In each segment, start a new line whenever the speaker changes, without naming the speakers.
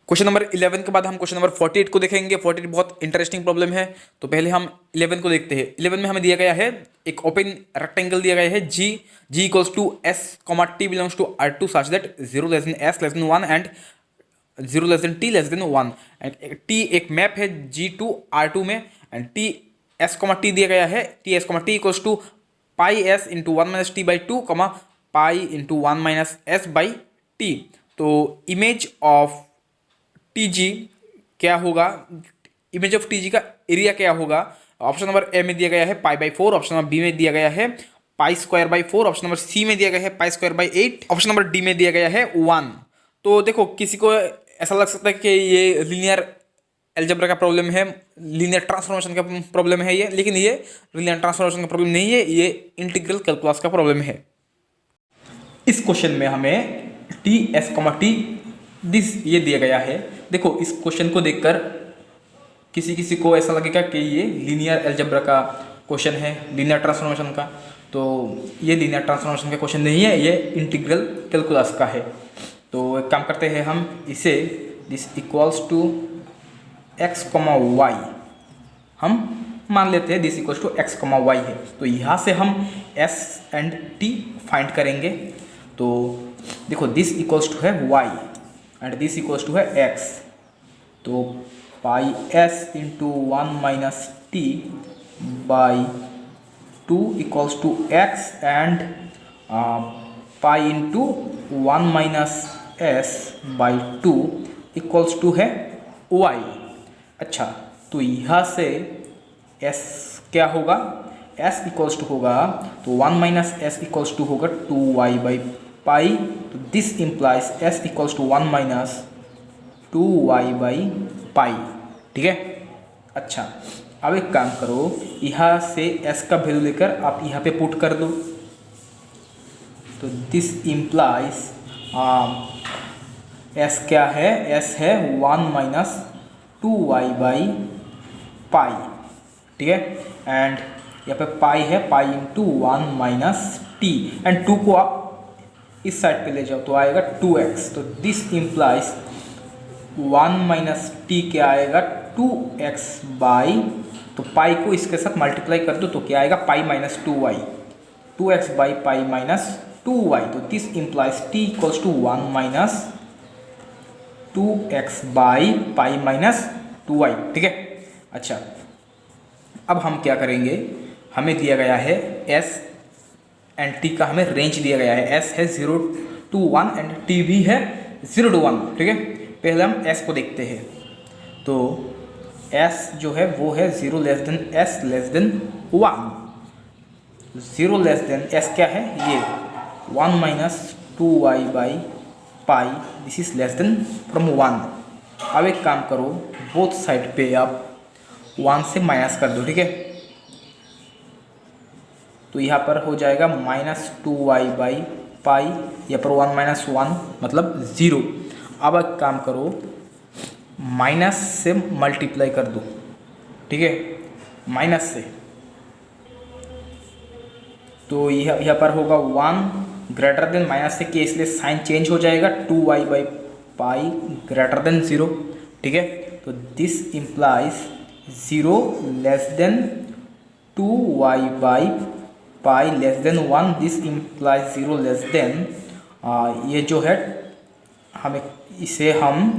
Question number 11 के बाद हम क्वेश्चन नंबर 48 को देखेंगे। 48 बहुत इंटरेस्टिंग प्रॉब्लम है। तो पहले हम 11 को देखते हैं। 11 में हमें दिया गया है एक ओपन रेक्टेंगल दिया गया है G equals to S comma T belongs to R two such that 0 less than S less than 1 and 0 less than T less than 1 and T एक मैप है जी टू आर टू में and T S comma T दिया गया है T S comma T equals to pi S into 1 minus T by two comma pi into 1 minus S by T. तो image of T G क्या होगा, image of T G का area क्या होगा। Option number A में दिया गया है pi by 4, option number B में दिया गया है pi square by 4, option number C में दिया गया है pi square by 8, option number D में दिया गया है 1। तो देखो किसी को ऐसा लग सकता है कि ये लीनियर अलजेब्रा का प्रॉब्लम है, लीनियर ट्रांसफॉर्मेशन का प्रॉब्लम है ये, लेकिन ये लीनियर ट्रांसफॉर्मेशन का प्रॉब्लम नहीं है, ये इंटीग्रल कैलकुलस का प्रॉब्लम है। इस क्वेश्चन में हमें T S comma T this ये दिया गया है। देखो इस क्वेश्चन को देखकर किसी को ऐसा लगेगा कि ये लीनियर अलजेब्रा का क्वेश्चन है, लीनियर ट्रांसफॉर्मेशन का। तो ये लीनियर ट्रांसफॉर्मेशन का क्वेश्चन नहीं है, ये इंटीग्रल कैलकुलस का है। तो एक काम करते हैं हम इसे this equals to x comma y हम मान लेते हैं, this equals to x comma y है। तो यहाँ से हम एस एंड टी फाइंड करेंगे। तो देखो दिस इक्वल्स टू है Y and this equals to है एक्स। तो pi S into 1 minus T by 2 equals to X and pi into 1 minus S by 2 equals to है वाई। अच्छा, तो यहाँ से s क्या होगा, s इक्वल्स टू होगा तो 1 माइनस एस इक्वल्स टू होगा 2y बाई पाई। तो this implies s equals to 1 minus 2y by pi. ठीक है। अच्छा, अब एक काम करो, यहाँ से s का वैल्यू लेकर आप यहाँ पे पुट कर दो। तो दिस इम्प्लाइज s क्या है, s है 1 माइनस 2y बाई पाई। ठीक है। एंड यहाँ पे पाई है पाई इंटू 1 माइनस टी एंड 2 को आप इस साइड पे ले जाओ तो आएगा 2x। तो दिस इम्प्लाइज 1 माइनस टी क्या आएगा 2x बाई, तो पाई को इसके साथ मल्टीप्लाई कर दो तो क्या आएगा pi minus 2y, 2x by pi minus 2y। तो this implies t equals to 1 minus 2x by pi minus 2y। ठीक है। अच्छा, अब हम क्या करेंगे, हमें दिया गया है s एंड t का हमें रेंज दिया गया है। s है 0 to 1 एंड t भी है 0 to 1। ठीक है। पहले हम s को देखते हैं। तो s जो है वो है 0 less then s less than 1। 0 less then s क्या है, ये 1 minus 2y by pi, this is less than from 1। अब एक काम करो, बोथ साइड पे आप 1 से माइनस कर दो। ठीक है। तो यहाँ पर हो जाएगा माइनस 2y बाई पाई, यहाँ पर 1 माइनस 1 मतलब 0। अब एक काम करो, माइनस से मल्टीप्लाई कर दो। ठीक है, माइनस से। तो यहाँ पर होगा 1 ग्रेटर देन, माइनस से के इसलिए साइन चेंज हो जाएगा, 2y by pi greater than 0। ठीक है। तो this implies 0 less then 2y by pi less than 1, this implies 0 less then, ये जो है हमें इसे हम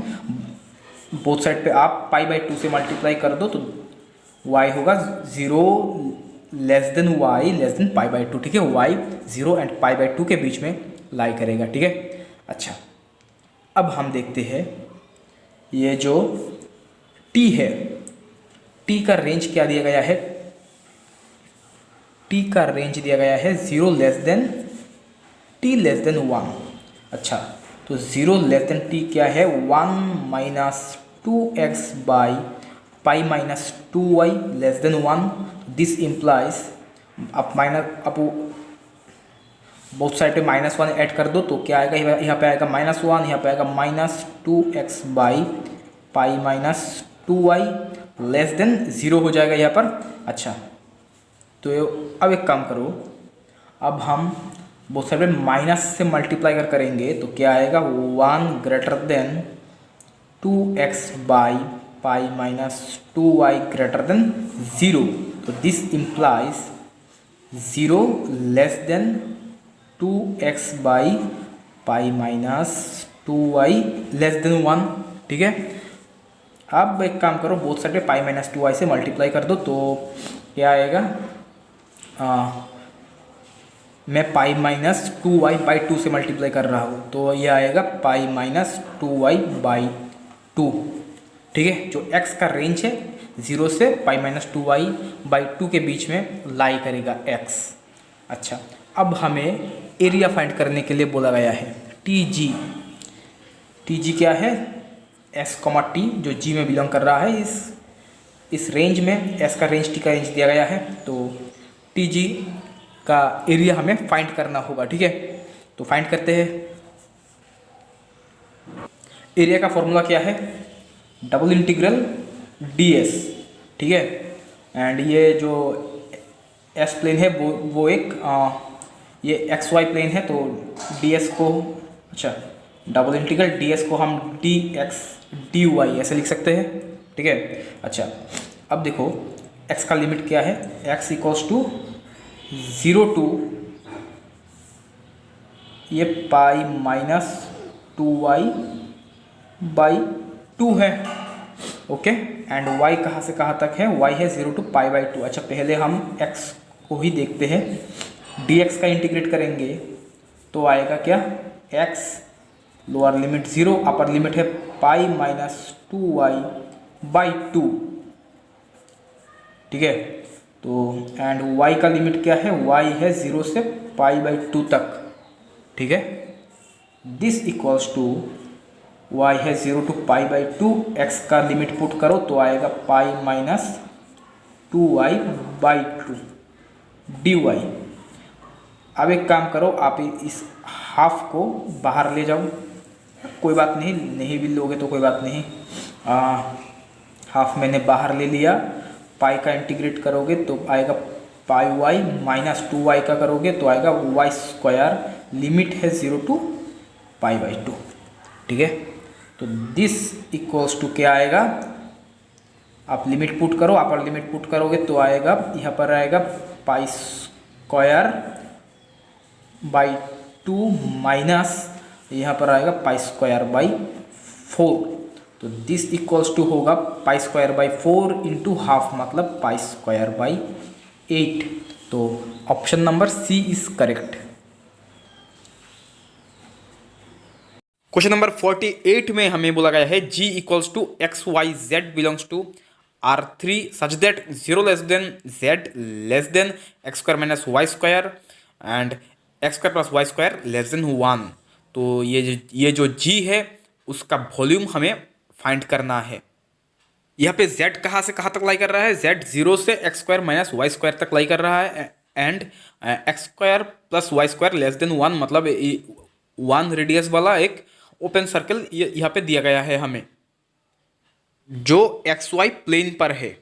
बोथ साइड पे आप पाई बाई 2 से मल्टीप्लाई कर दो तो y होगा 0 less than y less than pi by 2। ठीक है। y 0 एंड पाई बाई 2 के बीच में लाई करेगा। ठीक है। अच्छा, अब हम देखते हैं ये जो t है, t का रेंज क्या दिया गया है, t का रेंज दिया गया है 0 less then t less than 1। अच्छा, तो 0 लेस देन t क्या है 1 minus 2x by pi minus 2y less than 1। This implies आप बोथ साइड पे -1 ऐड कर दो तो क्या आएगा, यहाँ पे आएगा -1, यहाँ पे आएगा minus 2x by pi minus 2y less than 0 हो जाएगा यहाँ पर। अच्छा, तो अब एक काम करो, अब हम बोथ साइड में माइनस से मल्टीप्लाई करेंगे तो क्या आएगा 1 greater than 2x by pi minus 2y greater than 0, तो this implies 0 less then 2x by pi minus 2y less than 1। ठीक है, अब एक काम करो, बोथ साइड पे पाई माइनस 2y से मल्टीप्लाई कर दो, तो क्या आएगा, मैं पाई माइनस 2y बाई 2 से मल्टीप्लाई कर रहा हूँ, तो ये आएगा पाई माइनस 2y बाई 2। ठीक है, जो x का रेंज है 0 से पाई माइनस 2y बाई 2 के बीच में लाई करेगा x। अच्छा, अब हमें एरिया फाइंड करने के लिए बोला गया है टी जी क्या है, s, t जो g में बिलोंग कर रहा है, इस रेंज में s का रेंज, t का रेंज दिया गया है, तो टी जी का एरिया हमें फाइंड करना होगा। ठीक है, तो फाइंड करते हैं। एरिया का फॉर्मूला क्या है, डबल इंटीग्रल ds। ठीक है, एंड ये जो s प्लेन है वो एक ये xy प्लेन है, तो ds को, अच्छा, डबल इंटीग्रल ds को हम dx dy ऐसे लिख सकते हैं। ठीक है, अच्छा, अब देखो x का लिमिट क्या है, x इक्वल्स टू 0 टू ये पाई माइनस 2y बाई 2 है। ओके, एंड y कहाँ से कहाँ तक है, y है 0 टू पाई बाई 2। अच्छा, पहले हम x को ही देखते हैं, dx का इंटीग्रेट करेंगे तो आएगा क्या, x lower limit 0, upper limit है पाई माइनस 2y बाई 2। ठीक है, तो एंड y का लिमिट क्या है, y है 0 से पाई बाई 2 तक। ठीक है, दिस इक्वल्स टू y है 0 टू पाई बाई 2, x का लिमिट पुट करो तो आएगा pi minus 2y by 2 dy। अब एक काम करो, आप इस हाफ को बाहर ले जाओ, कोई बात नहीं, नहीं भी लोगे तो कोई बात नहीं, हाफ मैंने बाहर ले लिया। पाई का इंटीग्रेट करोगे तो आएगा पाई वाई, माइनस 2y का करोगे तो आएगा वाई स्क्वायर, लिमिट है 0 टू पाई बाई 2। ठीक है, तो दिस इक्वल्स टू क्या आएगा, आप लिमिट पुट करो, अपर लिमिट पुट करोगे तो आएगा, यहाँ पर आएगा पाई स्क्वायर बाई 2 माइनस यहाँ पर आएगा पाई स्क्वायर बाई 4, तो दिस इक्वल्स टू होगा pi square by 4 into half, मतलब पाई स्क्वायर बाई 8। तो option number C is correct. Question number 48 में हमें बोला गया है g equals to x y z belongs to R3 such that 0 less than z less than x square minus y square and x square plus y square less than 1। तो ये जो g है उसका वॉल्यूम हमें find करना है। यहाँ पे z कहाँ से कहाँ तक लाई कर रहा है, z 0 से x square minus y square तक लाई कर रहा है, and x square plus y square less than 1, मतलब 1 रेडियस वाला एक ओपन सर्कल यहाँ पे दिया गया है हमें, जो एक्स वाई प्लेन पर है।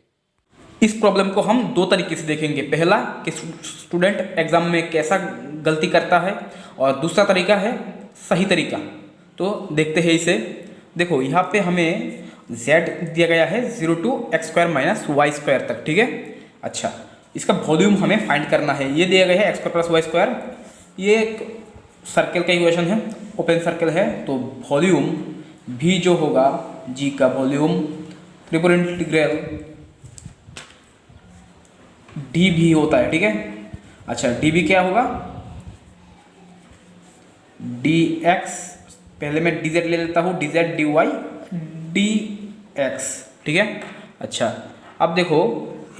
इस प्रॉब्लम को हम दो तरीके से देखेंगे, पहला कि स्टूडेंट एग्जाम में कैसा गलती करता है, और दूसरा तरीका है सही तरीका। तो देखते हैं इसे। देखो यहाँ पे हमें z दिया गया है 0 to x square minus y square तक। ठीक है, अच्छा, इसका वॉल्यूम हमें फाइंड करना है। ये दिया गया है x square plus y square, ये एक सर्कल का इक्वेशन है, ओपन सर्कल है, तो वॉल्यूम भी जो होगा g का वॉल्यूम ट्रिपल इंटीग्रल डी भी होता है। ठीक है, अच्छा, डी भी क्या होगा, डी एक्स, पहले मैं डी जेड ले लेता हूँ, d z d y d x. ठीक है, अच्छा, अब देखो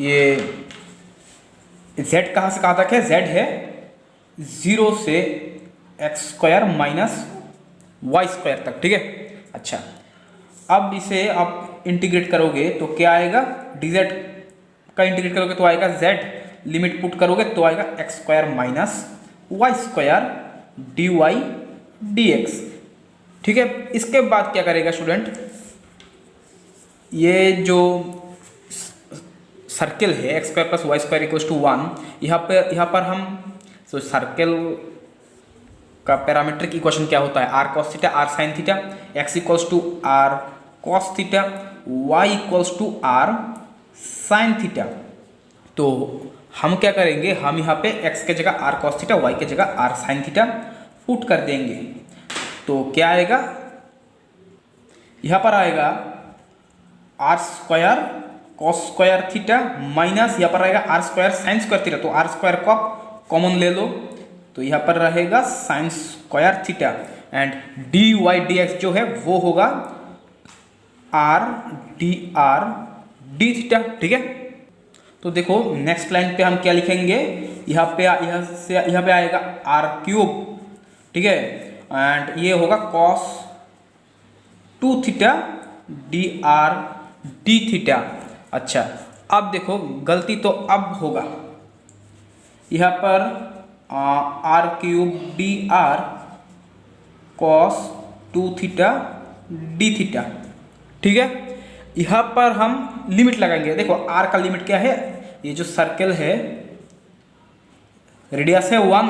ये z कहाँ से कहाँ तक है, z है 0 से x square minus y square तक। ठीक है, अच्छा, अब इसे आप इंटीग्रेट करोगे तो क्या आएगा, डी जेड का इंटीग्रेट करोगे तो आएगा z, लिमिट पुट करोगे तो आएगा x square minus y square d y d x. ठीक है, इसके बाद क्या करेगा स्टूडेंट, ये जो सर्कल है x square plus y square equals to 1, यहाँ पर हम तो सर्कल का पैरामीट्रिक इक्वेशन क्या होता है, r cos theta r sine theta, x equals to r cos theta, y equals to r sine theta. तो हम क्या करेंगे, हम यहाँ पे x के जगह आर कॉस थीटा, y के जगह आर साइन थीटा पुट कर देंगे। तो क्या आएगा, यहाँ पर आएगा r square cos square theta minus यहाँ पर आएगा r square sine square theta. तो आर स्क्वायर को आप कॉमन ले लो, तो यहाँ पर रहेगा sine square theta and d y d x जो है वो होगा आर डी थीटा। ठीक है, तो देखो नेक्स्ट लाइन पे हम क्या लिखेंगे, यहाँ पे आएगा आर क्यूब। ठीक है, एंड ये होगा cos 2 theta d r d theta. अच्छा, अब देखो गलती तो अब होगा, यहाँ पर r cube d r cos 2 theta d theta. ठीक है, यहाँ पर हम लिमिट लगाएंगे। देखो आर का लिमिट क्या है, ये जो सर्कल है रेडियस है 1।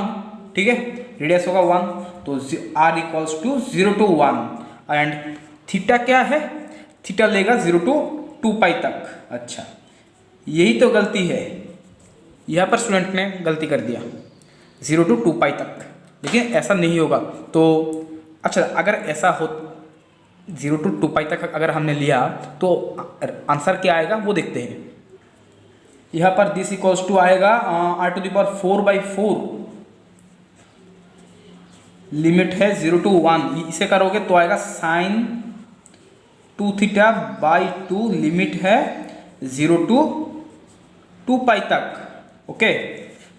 ठीक है, रेडियस होगा 1, तो r equals to 0 to 1 and theta क्या है, थीटा लेगा 0 to 2 पाई तक। अच्छा, यही तो गलती है, यहाँ पर स्टूडेंट ने गलती कर दिया 0 to 2 पाई तक, लेकिन ऐसा नहीं होगा। तो अच्छा, अगर ऐसा हो 0 to 2 पाई तक अगर हमने लिया तो आंसर क्या आएगा वो देखते हैं। यहाँ पर दिस इक्वल्स टू आएगा r to the power 4/4, limit है 0 to 1, इसे करोगे तो आएगा साइन 2 थीटा बाई 2, लिमिट है 0 to 2 पाई तक। ओके,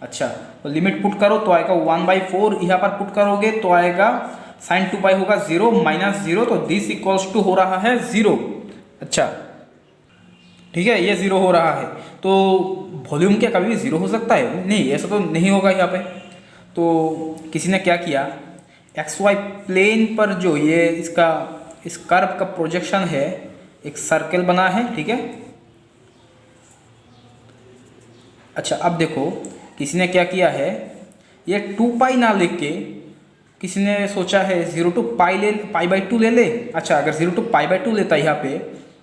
अच्छा, तो लिमिट पुट करो तो आएगा 1/4, यहाँ पर पुट करोगे तो आएगा साइन 2 पाई होगा 0 माइनस 0, तो दिस इक्वल्स टू हो रहा है 0। अच्छा, ठीक है, ये 0 हो रहा है, तो वॉल्यूम क्या कभी भी 0 हो सकता है? नहीं, ऐसा तो नहीं होगा यहाँ पे। तो किसी ने क्या किया, एक्स वाई प्लेन पर जो ये इस कर्व का प्रोजेक्शन है, एक सर्कल बना है। ठीक है, अच्छा, अब देखो किसी ने क्या किया है, ये 2 पाई ना लेके किसी ने सोचा है 0 to पाई/2 ले ले। अच्छा, अगर 0 to पाई/2 लेता यहाँ पे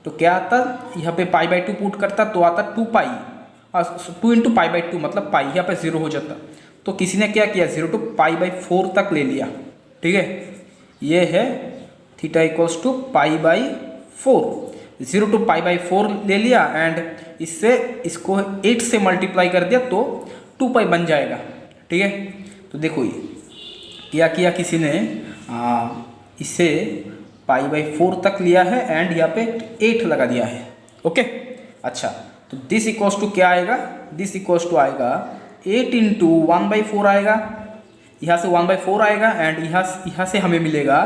तो क्या आता, यहाँ पे पाई/2 पुट करता तो आता 2 पाई, 2 into पाई/2 मतलब पाई, यहाँ पे 0 हो जाता। तो किसी ने क्या किया, 0 to पाई/4 तक ले लिया। ठीक है, ये है थीटा इक्वल्स टू पाई/4, 0 to पाई/4 ले लिया एंड इससे इसको 8 से मल्टीप्लाई कर दिया तो 2 पाई बन जाएगा। ठीक है, तो देखो ये क्या किया किसी ने, इसे पाई/4 तक लिया है एंड यहाँ पे 8 लगा दिया है। ओके, अच्छा, तो दिस इक्वल्स टू क्या आएगा, दिस इक्वल्स टू आएगा 8 into 1/4 आएगा, यहाँ से 1/4 आएगा एंड यहाँ से हमें मिलेगा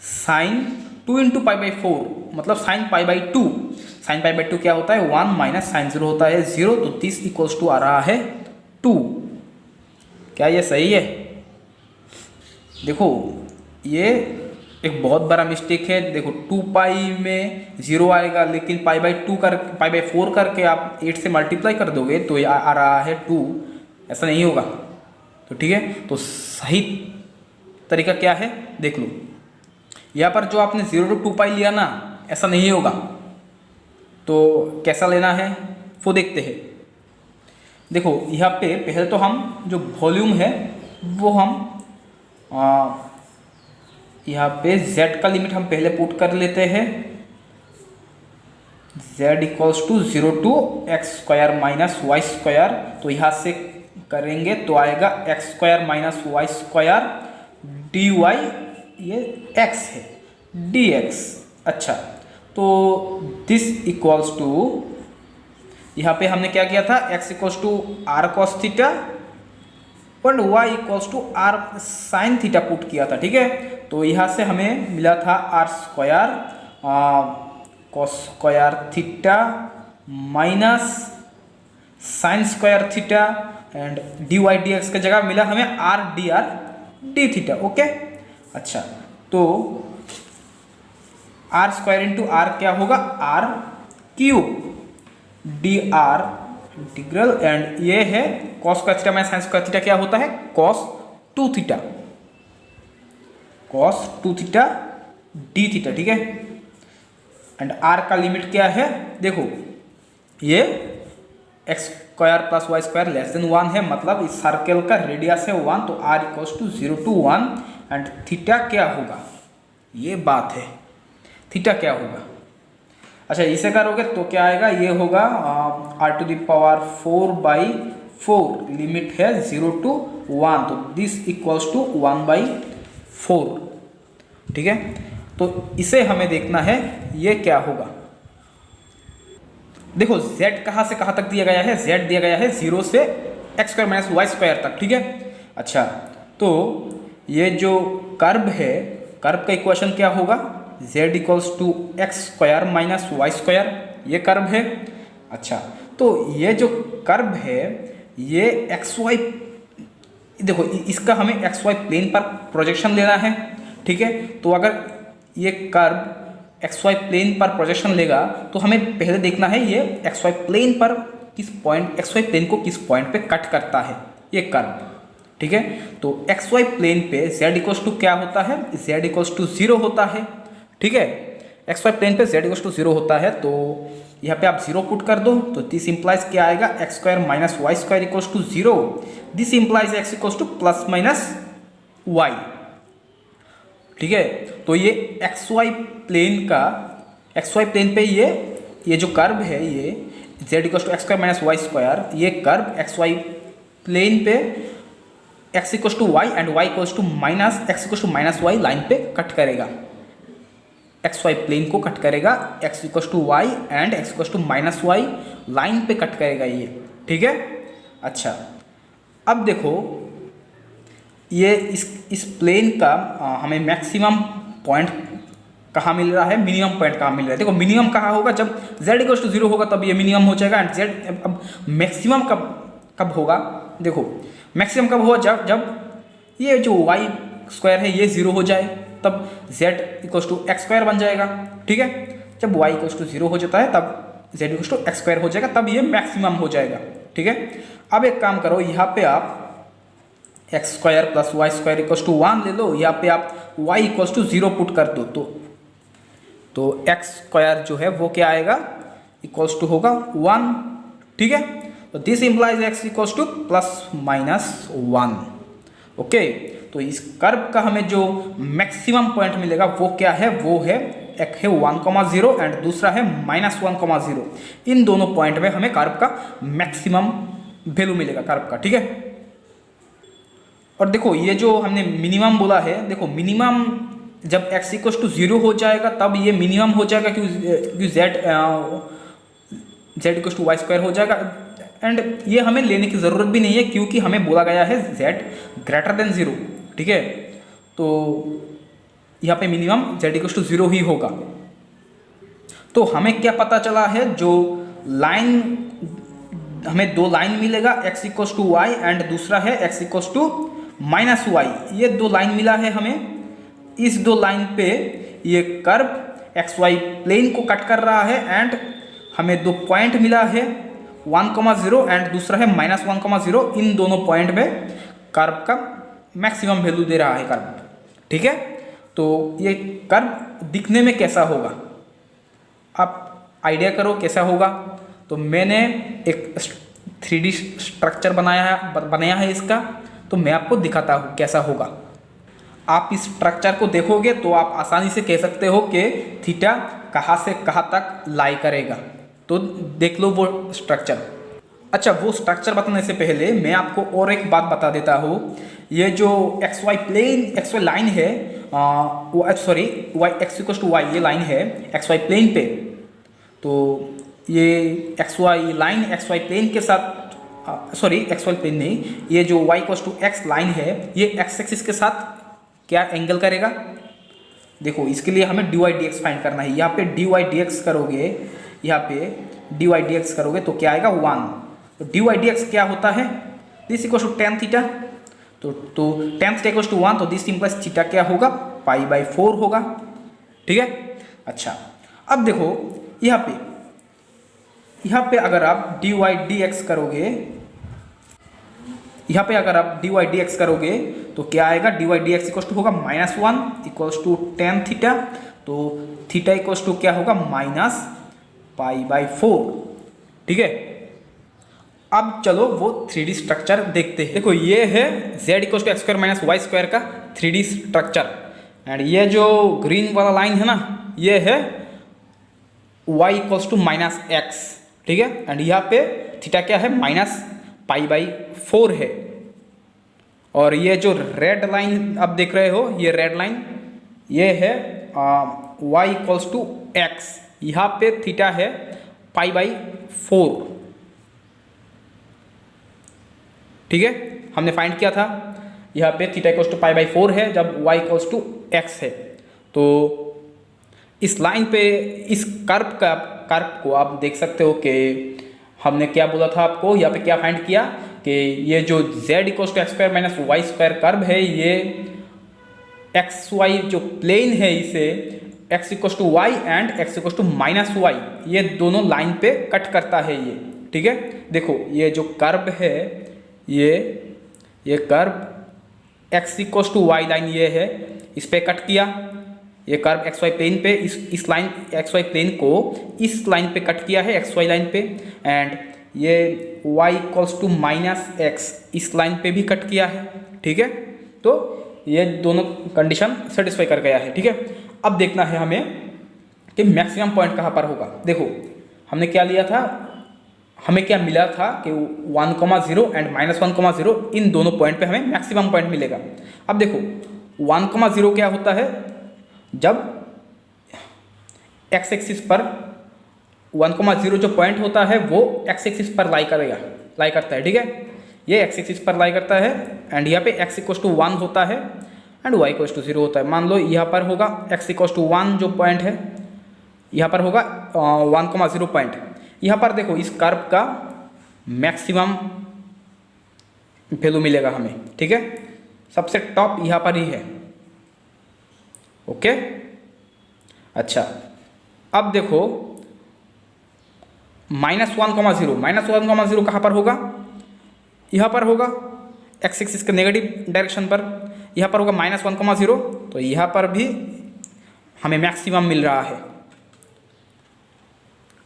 साइन 2 into पाई/4 मतलब साइन पाई/2। साइन पाई/2 क्या होता है, 1 माइनस साइन 0 होता है 0, तो दिस इक्वल्स टू आ रहा है 2। क्या ये सही है? देखो ये एक बहुत बड़ा मिस्टेक है। देखो 2 पाई में 0 आएगा, लेकिन पाई/4 करके आप 8 से मल्टीप्लाई कर दोगे तो ये आ रहा है 2। ऐसा नहीं होगा। तो ठीक है, तो सही तरीका क्या है देख लो। यहाँ पर जो आपने 0 to 2 पाई लिया ना, ऐसा नहीं होगा। तो कैसा लेना है वो देखते हैं। देखो यहाँ पे पहले तो हम जो वॉल्यूम है वो हम यहाँ पे z का लिमिट हम पहले पुट कर लेते हैं। z equals to 0 to x² minus y²। तो यहाँ से करेंगे तो आएगा x² माइनस y² dy, ये x है dx। अच्छा, तो दिस इक्वल्स टू यहाँ पे हमने क्या किया था, x equals to r cos theta और y equals to r sine theta put किया था। ठीक है, तो यहाँ से हमें मिला था r² cos square theta minus sign square theta and dy dx की जगह मिला हमें r dr d theta. Okay, अच्छा, तो r² इंटू आर क्या होगा, r cube dr integral and ये है cos square theta minus sign square theta क्या होता है, cos 2 theta, cos 2 theta d theta. ठीक है, एंड आर का लिमिट क्या है, देखो ये x square plus y square less than 1 है, मतलब इस सर्कल का रेडियस है 1, तो r equals to 0 to 1 and theta क्या होगा, ये बात है, थीटा क्या होगा। अच्छा इसे करोगे तो क्या आएगा, ये होगा r to the power 4/4, limit है 0 to 1, तो दिस इक्वल्स टू 1/4, ठीक है। तो इसे हमें देखना है ये क्या होगा। देखो z कहाँ से कहाँ तक दिया गया है, z दिया गया है 0 से x square minus y square तक, ठीक है। अच्छा तो ये जो कर्व है, कर्व का इक्वेशन क्या होगा, z equals to x square minus y square, ये कर्व है। अच्छा तो ये जो कर्व है ये एक्स वाई, देखो इसका हमें एक्स वाई प्लेन पर प्रोजेक्शन लेना है, ठीक है। तो अगर ये कर्व एक्स वाई प्लेन पर प्रोजेक्शन लेगा तो हमें पहले देखना है ये एक्स वाई प्लेन पर किस पॉइंट, एक्स वाई प्लेन को किस पॉइंट पे कट करता है ये कर्व, ठीक है। तो एक्स वाई प्लेन पे z इक्वल्स टू क्या होता है, z इक्वल्स टू 0 होता है, ठीक है। एक्स वाई प्लेन पे z इक्वल्स टू 0 होता है, तो यहाँ पे आप 0 पुट कर दो, तो दिस इंप्लाइज क्या आएगा, x square minus y square equals to 0, this implies x equals to plus minus y, ठीक है। तो ये एक्स वाई प्लेन का, एक्स वाई प्लेन पे ये जो कर्व है ये z equals to x square minus y square, ये कर्व एक्स वाई प्लेन पे x equals to y and y equals to minus x equals to minus y line पे cut करेगा, x y plane को cut करेगा, x equals to y and x equals to minus y line पे cut करेगा ये, ठीक है। अच्छा अब देखो ये इस प्लेन का हमें मैक्सिमम पॉइंट कहाँ मिल रहा है, मिनिमम पॉइंट कहाँ मिल रहा है। देखो मिनिमम कहाँ होगा, जब z इक्वल्स टू 0 होगा तब ये मिनिमम हो जाएगा, एंड z अब मैक्सिमम कब होगा, देखो मैक्सिमम कब होगा, जब ये जो वाई स्क्वायर है ये 0 हो जाए, तब z equals to x square बन जाएगा, ठीक है। जब y इक्वल्स टू 0 हो जाता है तब z equals to x square हो जाएगा, तब ये मैक्सिमम हो जाएगा, ठीक है। अब एक काम करो, यहाँ पे आप x square plus y square equals to 1 ले लो, यहाँ पे आप y इक्वल्स टू 0 पुट कर दो, तो एक्स स्क्वायर जो है वो क्या आएगा, इक्वल्स टू होगा 1, ठीक है। तो this implies x equals to plus minus 1, okay. तो इस कर्व का हमें जो मैक्सिमम पॉइंट मिलेगा वो क्या है, वो है एक है 1,0 एंड दूसरा है -1,0। इन दोनों पॉइंट में हमें कर्व का मैक्सिमम वैल्यू मिलेगा कर्व का, ठीक है। और देखो ये जो हमने मिनिमम बोला है, देखो मिनिमम जब x इक्वल्स टू 0 हो जाएगा तब ये मिनिमम हो जाएगा, क्योंकि z equals to y square हो जाएगा, एंड ये हमें लेने की ज़रूरत भी नहीं है क्योंकि हमें बोला गया है z ग्रेटर देन 0, ठीक है। तो यहाँ पे मिनिमम z इक्वल्स टू 0 ही होगा। तो हमें क्या पता चला है, जो लाइन हमें दो लाइन मिलेगा, x equals to y and दूसरा है x equals to minus y, ये दो लाइन मिला है हमें। इस दो लाइन पे ये कर्व एक्स वाई प्लेन को कट कर रहा है एंड हमें दो पॉइंट मिला है 1,0 एंड दूसरा है -1,0। इन दोनों पॉइंट में कर्व का मैक्सिमम वैल्यू दे रहा है कर्व, ठीक है। तो ये कर्व दिखने में कैसा होगा, आप आइडिया करो कैसा होगा। तो मैंने एक 3D स्ट्रक्चर बनाया है इसका, तो मैं आपको दिखाता हूँ कैसा होगा। आप इस स्ट्रक्चर को देखोगे तो आप आसानी से कह सकते हो कि थीटा कहाँ से कहाँ तक लाई करेगा। तो देख लो वो स्ट्रक्चर। अच्छा वो स्ट्रक्चर बताने से पहले मैं आपको और एक बात बता देता हूँ। ये जो एक्स वाई लाइन है, sorry x equals to y ये लाइन है एक्स वाई प्लेन पे। तो ये x y line x y plane के साथ, सॉरी एक्स वाई प्लेन नहीं, ये जो y equals to x line है ये एक्स एक्सिस के साथ क्या एंगल करेगा। देखो इसके लिए हमें dy dx फाइंड करना है। यहाँ पे dy dx करोगे, यहाँ पे dy dx करोगे तो क्या आएगा 1। तो dy dx क्या होता है, this equals to tan theta. तो tan थीटा इक्वल्स टू 1, तो दिस इंप्लाइज थीटा क्या होगा, π/4 होगा, ठीक है। अच्छा अब देखो यहाँ पे अगर आप dy dx करोगे, यहाँ पे अगर आप dy dx करोगे तो क्या आएगा, dy dx इक्वल्स टू होगा -1 इक्वल्स टू tan थीटा तो थीटा इक्वल्स टू क्या होगा, -π/4। ठीक है, अब चलो वो 3D स्ट्रक्चर देखते हैं। देखो ये है z equals to x² - y² का 3D स्ट्रक्चर, एंड ये जो ग्रीन वाला लाइन है ना, ये है y इक्वल्स टू -x। ठीक है, एंड यहाँ पे थीटा क्या है, -π/4 है। और ये जो रेड लाइन आप देख रहे हो, ये रेड लाइन ये है y इक्वल्स टू x, यहाँ पे थीटा है π/4। ठीक है, हमने फाइंड किया था यहाँ पे थीटा इक्वल्स टू π/4 है जब y इक्वल्स टू x है। तो इस लाइन पे इस कर्व को आप देख सकते हो कि हमने क्या बोला था आपको, यहाँ पे क्या फाइंड किया कि ये जो z equals to x² - y² curve है, ये xy जो प्लेन है इसे x equals to y and x equals to -y, ये दोनों लाइन पे कट करता है ये। ठीक है, देखो ये जो कर्व है, ये curve x equals to y line ये है, इस पे कट किया। ये कर्व xy प्लेन पे इस लाइन xy प्लेन को इस लाइन पे कट किया है, xy लाइन पे, एंड ये y इक्वल्स टू -x इस लाइन पे भी कट किया है। ठीक है, तो ये दोनों कंडीशन सेटिस्फाई कर गया है। ठीक है, अब देखना है हमें कि मैक्सिमम पॉइंट कहाँ पर होगा। देखो हमने क्या लिया था, हमें क्या मिला था कि 1,0 एंड -1,0 इन दोनों पॉइंट पे हमें मैक्सिमम पॉइंट मिलेगा। अब देखो 1,0 क्या होता है, जब x एक्सिस पर 1,0 जो पॉइंट होता है वो x एक्सिस पर लाई करता है। ठीक है, ये x एक्सिस पर लाई करता है, एंड यहाँ पे x इक्वल्स टू 1 होता है एंड y इक्वल्स टू 0 होता है। मान लो यहाँ पर होगा x इक्वल्स टू 1 जो पॉइंट है, यहाँ पर होगा 1,0 पॉइंट। यहाँ पर देखो इस कर्व का मैक्सिमम वैल्यू मिलेगा हमें। ठीक है, सबसे टॉप यहाँ पर ही है। ओके, अच्छा अब देखो -1,0 कहाँ पर होगा, यहाँ पर होगा x एक्सिस के नेगेटिव डायरेक्शन पर, यहाँ पर होगा -1,0, तो यहाँ पर भी हमें मैक्सिमम मिल रहा है।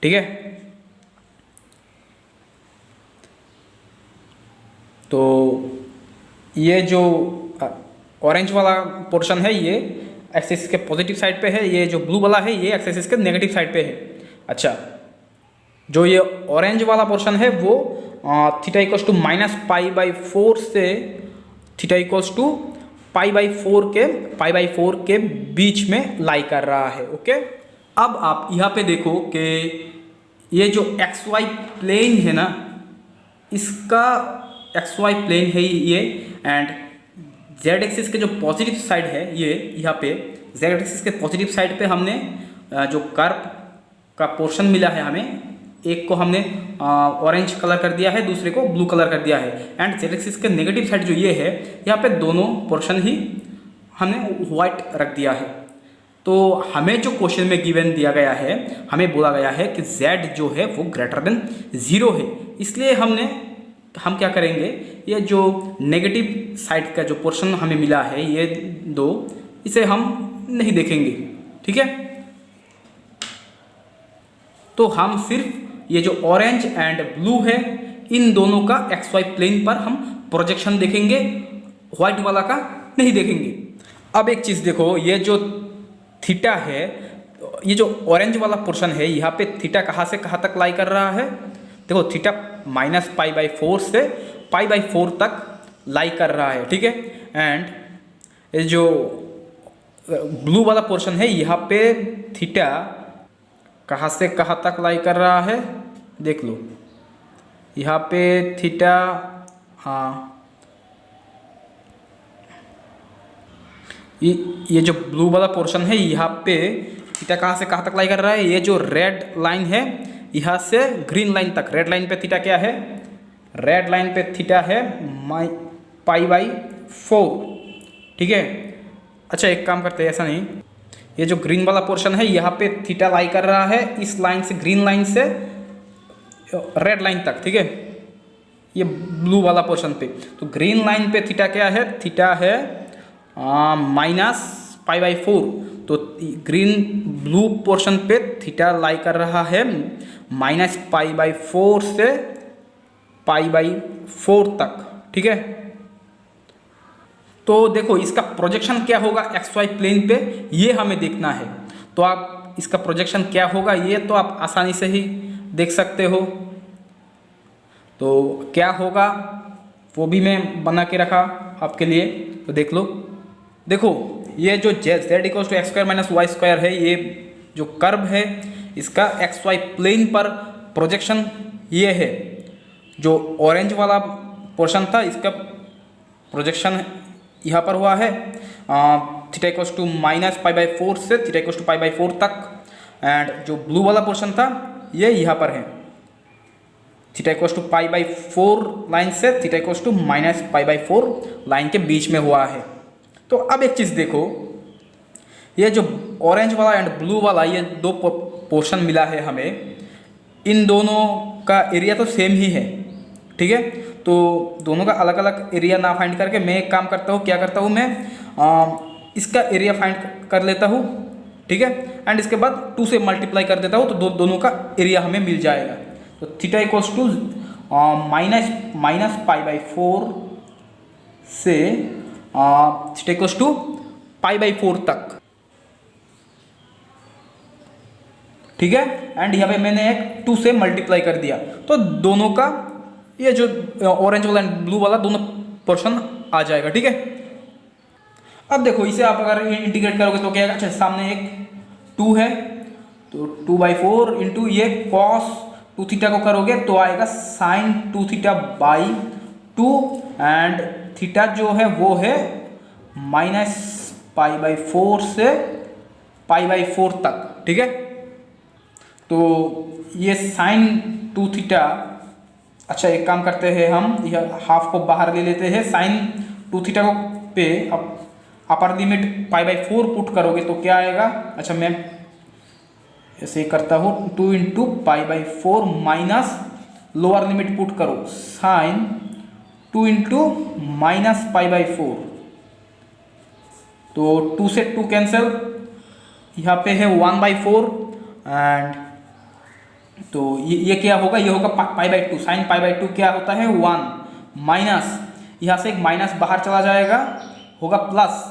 ठीक है, तो ये जो ऑरेंज वाला पोर्शन है ये एक्सिस के पॉजिटिव साइड पे है, ये जो ब्लू वाला है ये एक्सिस के नेगेटिव साइड पे है। अच्छा, जो ये ऑरेंज वाला पोर्शन है वो थीटा इक्वल्स टू -π/4 से थीटा इक्वल्स टू π/4 के बीच में लाई कर रहा है। ओके, अब आप यहाँ पे देखो कि ये जो xy प्लेन है ना, इसका xy प्लेन है ये, एंड z एक्सिस के जो पॉजिटिव साइड है ये, यहाँ पे z एक्सिस के पॉजिटिव साइड पे हमने जो कर्व का पोर्शन मिला है हमें, एक को हमने ऑरेंज कलर कर दिया है, दूसरे को ब्लू कलर कर दिया है, एंड z एक्सिस के नेगेटिव साइड जो ये है, यहाँ पे दोनों पोर्शन ही हमने वाइट रख दिया है। तो हमें जो क्वेश्चन में गिवन दिया गया है, हमें बोला गया है कि z जो है वो ग्रेटर देन 0 है, इसलिए हम क्या करेंगे, ये जो नेगेटिव साइड का जो पोर्शन हमें मिला है ये दो, इसे हम नहीं देखेंगे। ठीक है, तो हम सिर्फ ये जो ऑरेंज एंड ब्लू है इन दोनों का xy प्लेन पर हम प्रोजेक्शन देखेंगे, व्हाइट वाला का नहीं देखेंगे। अब एक चीज़ देखो, ये जो थीटा है, ये जो ऑरेंज वाला पोर्शन है, यहाँ पे थीटा कहाँ से कहाँ तक लाई कर रहा है, देखो थीटा -π/4 से π/4 तक लाई कर रहा है। ठीक है, एंड ये जो ब्लू वाला पोर्शन है, यहाँ पे थीटा कहाँ से कहाँ तक लाई कर रहा है, देख लो यहाँ पे थीटा, ये जो ब्लू वाला पोर्शन है, यहाँ पे थीटा कहाँ से कहाँ तक लाई कर रहा है, ये जो रेड लाइन है यहाँ से ग्रीन लाइन तक, रेड लाइन पे थीटा क्या है, रेड लाइन पे थीटा है π/4। ठीक है, अच्छा एक काम करते हैं, ऐसा नहीं, ये जो ग्रीन वाला पोर्शन है यहाँ पे थीटा लाई कर रहा है इस लाइन से, ग्रीन लाइन से रेड लाइन तक। ठीक है, ये ब्लू वाला पोर्शन पे, तो ग्रीन लाइन पे थीटा क्या है, थीटा है -π/4, तो ग्रीन ब्लू पोर्शन पे थीटा लाई कर रहा है -π/4 से π/4 तक, ठीक है। तो देखो इसका प्रोजेक्शन क्या होगा एक्स वाई प्लेन पे, ये हमें देखना है। तो आप इसका प्रोजेक्शन क्या होगा ये तो आप आसानी से ही देख सकते हो। तो क्या होगा वो भी मैं बना के रखा आपके लिए, तो देख लो। देखो ये जो z equals to x square minus y square है, ये जो कर्व है इसका एक्स वाई प्लेन पर प्रोजेक्शन ये है। जो ऑरेंज वाला पोर्शन था इसका प्रोजेक्शन यहाँ पर हुआ है थीटा इक्वल्स टू -π/4 से थीटा इक्वल्स टू π/4 तक। एंड जो ब्लू वाला पोर्शन था ये यहाँ पर है, थीटा इक्वल्स टू π/4 लाइन से थीटा इक्वल्स टू -π/4 लाइन के बीच में हुआ है। तो अब एक चीज़ देखो, ये जो ऑरेंज वाला एंड ब्लू वाला ये दो पोर्शन मिला है हमें, इन दोनों का एरिया तो सेम ही है, ठीक है। तो दोनों का अलग अलग एरिया ना फाइंड करके मैं एक काम करता हूँ, क्या करता हूँ मैं इसका एरिया फाइंड कर लेता हूँ, ठीक है। एंड इसके बाद 2 से मल्टीप्लाई कर देता हूँ तो दोनों का एरिया हमें मिल जाएगा। तो थीटा इक्वल्स टू -π/4 से थीटा इक्वल्स टू π/4 तक, ठीक है। एंड यहाँ पे मैंने एक 2 से मल्टीप्लाई कर दिया, तो दोनों का ये जो ऑरेंज वाला एंड ब्लू वाला दोनों पोर्शन आ जाएगा, ठीक है। अब देखो इसे आप अगर इंटीग्रेट करोगे तो क्या आएगा, अच्छा सामने एक 2 है तो 2/4 इंटू ये cos 2 थीटा को करोगे तो आएगा sin 2 थीटा/2 एंड थीटा जो है वो है -π/4 से π/4 तक, ठीक है। तो ये sin 2 थीटा, अच्छा एक काम करते हैं हम यह हाफ को बाहर ले लेते हैं। sin 2 थीटा को पे अपर लिमिट π/4 पुट करोगे तो क्या आएगा, अच्छा मैं ऐसे ही करता हूँ 2 into π/4 minus lower limit put करो sin 2 इंटू -π/4, तो 2 से 2 कैंसिल, यहाँ पे है 1/4 एंड तो ये क्या होगा, ये होगा π/2, sin π/2 क्या होता है 1 माइनस, यहाँ से एक माइनस बाहर चला जाएगा होगा प्लस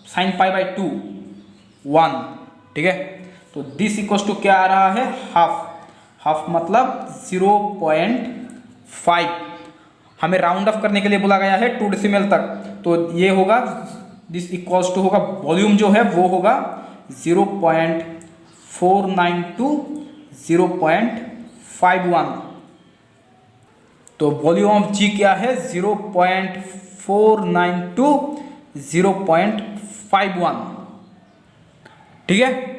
sin π/2 1, ठीक है। तो दिस इक्वल्स टू क्या आ रहा है हाफ मतलब 0.5, हमें राउंड ऑफ करने के लिए बोला गया है 2 डेसिमल तक। तो ये होगा दिस इक्वल्स टू होगा वॉल्यूम जो है वो होगा 0.492 0.51। तो वॉल्यूम ऑफ जी क्या है 0.492 0.51, ठीक है।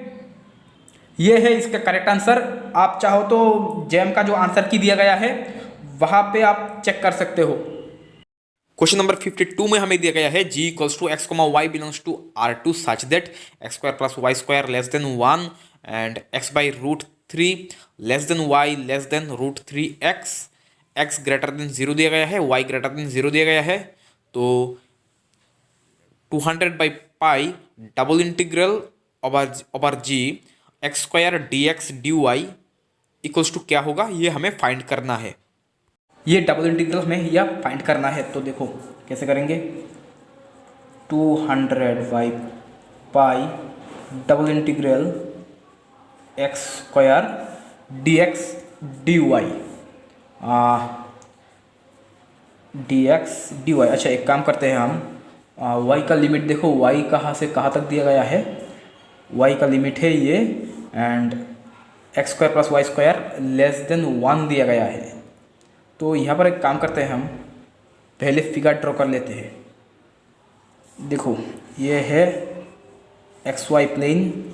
ये है इसका करेक्ट आंसर। आप चाहो तो जैम का जो आंसर की दिया गया है वहां पे आप चेक कर सकते हो। क्वेश्चन नंबर 52 में हमें दिया गया है g equals to x, y belongs to R2 such that x² + y² less than 1 and x/√3 less than y less than √3x, x greater than 0 दिया गया है, y ग्रेटर देन 0 दिया गया है। तो 200/π double integral over g x² dx dy equals to क्या होगा, ये हमें फाइंड करना है। ये डबल इंटीग्रल हमें यह फाइंड करना है, तो देखो कैसे करेंगे। 200/π double integral x² dx dy अच्छा एक काम करते हैं हम, y का लिमिट देखो, y कहाँ से कहाँ तक दिया गया है, y का लिमिट है ये and x² + y² less than 1 दिया गया है। तो यहाँ पर एक काम करते हैं हम, पहले फिगर ड्रॉ कर लेते हैं। देखो ये है xy प्लेन,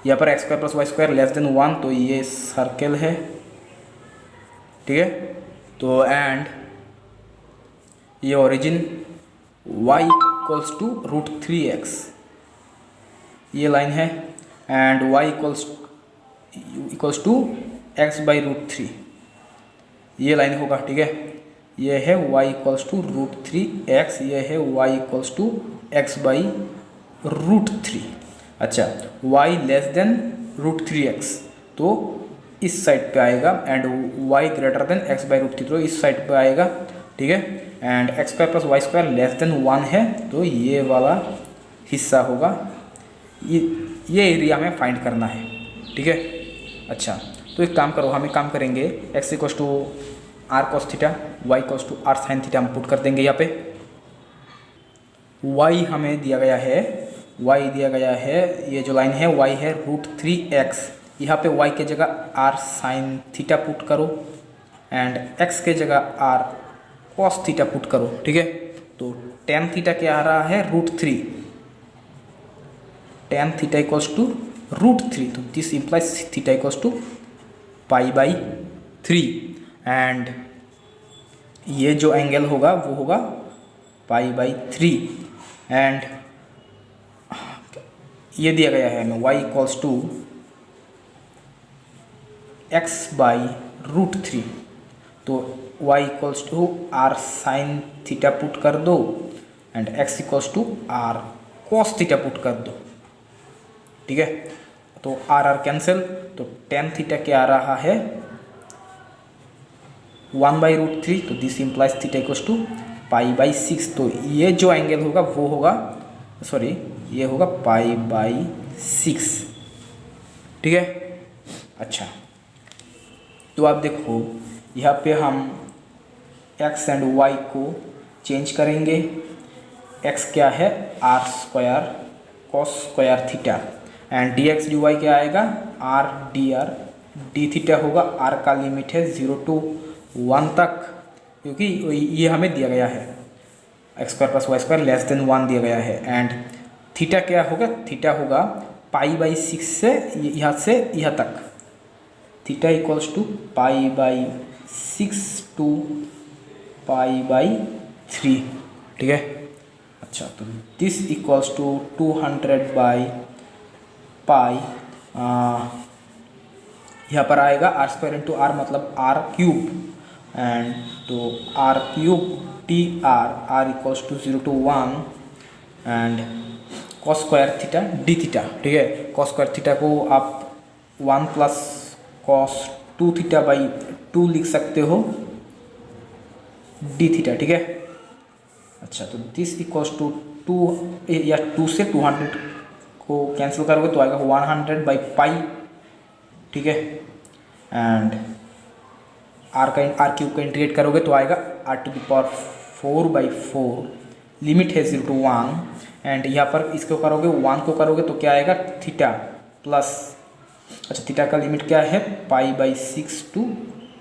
यहाँ पर x² + y² लेस देन 1, तो ये सर्कल है, ठीक है। तो एंड ये origin y equals to √3x ये लाइन है and y equals to x/√3 ये लाइन होगा, ठीक है। ये है y इक्वल्स टू √3x, ये है y इक्वल्स टू x/√3, √3। अच्छा, y लेस देन √3x तो इस साइड पे आएगा, and y greater than x/√3 तो इस साइड पे आएगा, ठीक है। And x² + y² less than 1 है तो ये वाला हिस्सा होगा, ये एरिया हमें फाइंड करना है, ठीक है। अच्छा, तो एक काम करो, हम एक काम करेंगे, x = r cos theta, y = r sin theta हम पुट कर देंगे यहाँ पे। y हमें दिया गया है, ये जो लाइन है y है √3x, यहाँ पे y के जगह r sin थीटा पुट करो एंड x के जगह r cos थीटा पुट करो, ठीक है। तो tan थीटा क्या आ रहा है √3, tan थीटा = √3 तो दिस इम्प्लाइज थीटा = π/3 एंड ये जो एंगल होगा वो होगा π/3 एंड ये दिया गया है हमें y = x/√3 तो y = r sin theta put कर दो and x = r cos theta put कर दो, ठीक है। तो r कैंसिल, तो tan थीटा क्या आ रहा है 1/√3 तो दिस इम्प्लाइज थीटा = π/6 तो ये जो एंगल होगा वो होगा, सॉरी ये होगा π/6, ठीक है। अच्छा, तो आप देखो यहाँ पे हम x एंड y को चेंज करेंगे, x क्या है r² cos² theta and dx dy क्या आएगा r dr d थीटा होगा, r का लिमिट है 0 to 1 तक, क्योंकि ये हमें दिया गया है x² + y² लेस देन 1 दिया गया है एंड थीटा क्या होगा, थीटा होगा π/6 से यहाँ तक, थीटा = π/6 to π/3, ठीक है। अच्छा, तो दिस = 200/π, यहाँ पर आएगा r² × r मतलब r³ एंड तो r³ dr r = 0 to 1 and cos² theta d theta, ठीक है। cos² थीटा को आप 1 + cos 2 θ/2 लिख सकते हो d थीटा, ठीक है। अच्छा, तो दिस = 2 या 2 से 200 को कैंसिल करोगे तो आएगा 100/π, ठीक है। एंड r³ का इंटीग्रेट करोगे तो आएगा r⁴/4 लिमिट है 0 to 1 एंड यहाँ पर इसको करोगे 1 को करोगे तो क्या आएगा थीटा प्लस, अच्छा थीटा का लिमिट क्या है π/6 to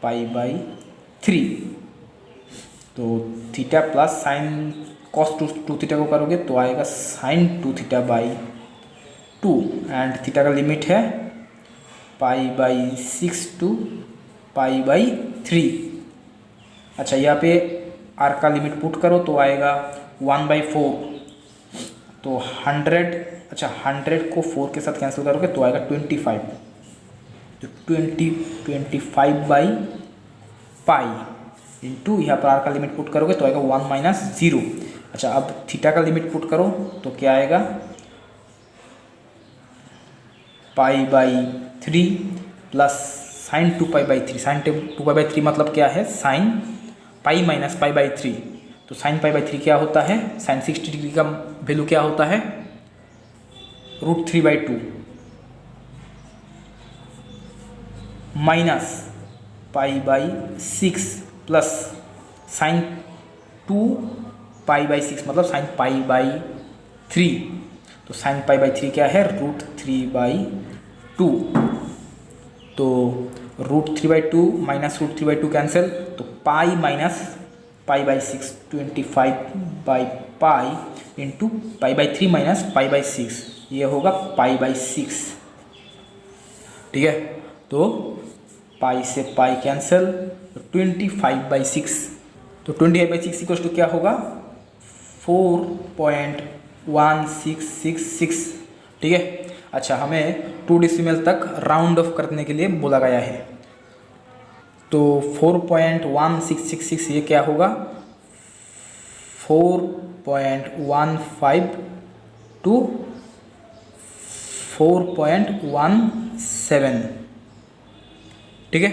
π/3 तो theta plus sign cos 2 theta को करोगे तो आएगा sin 2 θ/2 एंड थीटा का लिमिट है π/6 to π/3। अच्छा, यहाँ पे r का लिमिट पुट करो तो आएगा 1/4 तो 100, अच्छा 100 को 4 के साथ कैंसिल करोगे तो आएगा 25 तो 25/π इंटू यहाँ पर r का लिमिट पुट करोगे तो आएगा 1 - 0। अच्छा, अब थीटा का लिमिट पुट करो तो क्या आएगा π/3 प्लस साइन 2π/3, साइन 2π/3 मतलब क्या है साइन π - π/3 तो साइन π/3 क्या होता है, साइन 60 डिग्री का वैल्यू क्या होता है √3/2 माइनस π/6 प्लस साइन 2π/6 मतलब साइन π/3 तो साइन π/3 क्या है √3/2 तो √3/2 माइनस √3/2 कैंसिल तो पाई माइनस π/6 25/π इंटू π/3 माइनस π/6 ये होगा π/6, ठीक है। तो पाई से पाई कैंसिल तो 25/6 तो 25/6 इक्वल टू क्या होगा 4.1666, ठीक है। अच्छा, हमें 2 डेसिमल तक राउंड ऑफ करने के लिए बोला गया है तो 4.1666 ये क्या होगा 4.1525 टू 4.17, ठीक है।